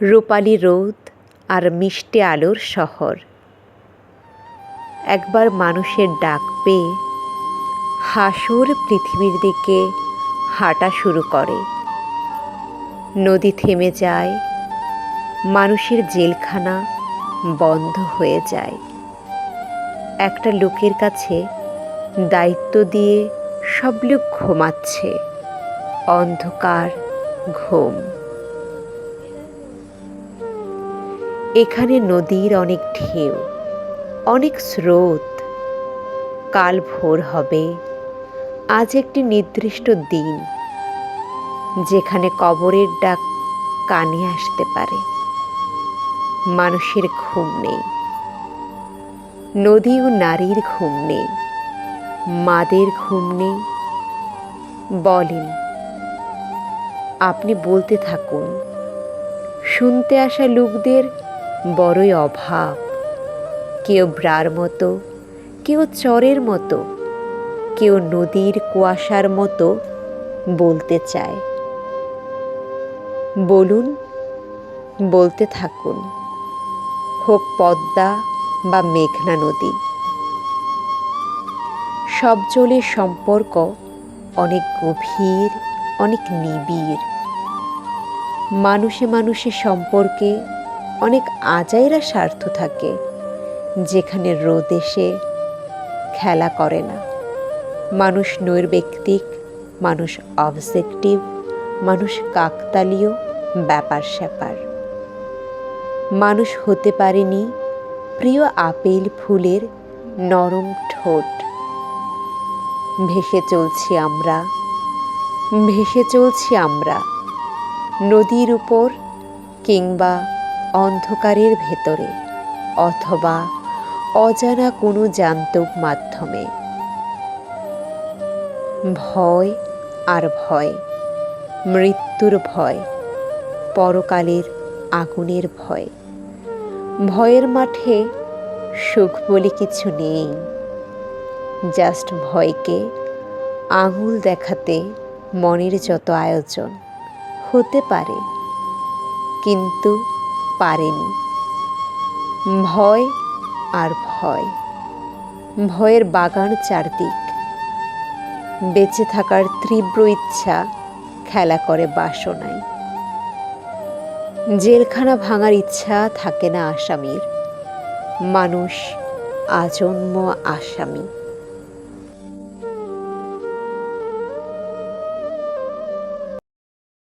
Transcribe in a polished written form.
রূপালি রোদ আর মিষ্টি আলোর শহর। একবার মানুষের ডাক পেয়ে হাসর পৃথিবীর দিকে হাঁটা শুরু করে। নদী থেমে যায়, মানুষের জেলখানা বন্ধ হয়ে যায়। একটা লোকের কাছে দায়িত্ব দিয়ে সব লোক ঘুমাচ্ছে, অন্ধকার ঘুম। এখানে নদীর অনেক ঢেউ, অনেক স্রোত। কাল ভোর হবে, আজ একটি নির্দিষ্ট দিন, যেখানে কবরের ডাক কানে আসতে পারে। মানুষের ঘুম নেই, নদী ও নারীর ঘুম নেই, মাদের ঘুম নেই। বলেন, আপনি বলতে থাকুন। শুনতে আসা লোকদের বড়ই অভাব। কেউ ব্রার মতো, কেউ চরের মতো, কেউ নদীর কুয়াশার মতো বলতে চায়। বলুন, বলতে থাকুন, হোক পদ্মা বা মেঘনা নদী। সব জলের সম্পর্ক অনেক গভীর, অনেক নিবিড়। মানুষে মানুষের সম্পর্কে অনেক আজাইরা স্বার্থ থাকে, যেখানে রোদ এসে খেলা করে না। মানুষ নৈর্ব্যক্তিক, মানুষ অবজেক্টিভ, মানুষ কাকতালীয় ব্যাপার স্যাপার। মানুষ হতে পারেনি প্রিয় আপেল ফুলের নরম ঠোঁট। ভেসে চলছি আমরা, ভেসে চলছি আমরা নদীর উপর, কিংবা অন্ধকারের ভেতরে, অথবা অজানা কোনো যান্ত্রিক মাধ্যমে। ভয় আর ভয়, মৃত্যুর ভয়, পরকালের আগুনের ভয়। ভয়ের মাঠে সুখ বলে কিছু নেই। জাস্ট ভয়কে আঙুল দেখাতে মনের যত আয়োজন হতে পারে, কিন্তু পারেনি। ভয় আর ভয়, ভয়ের বাগান চারদিক। বেঁচে থাকার তীব্র ইচ্ছা খেলা করে বাসনায়। জেলখানা ভাঙার ইচ্ছা থাকে না আসামির, মানুষ আজন্ম আসামি।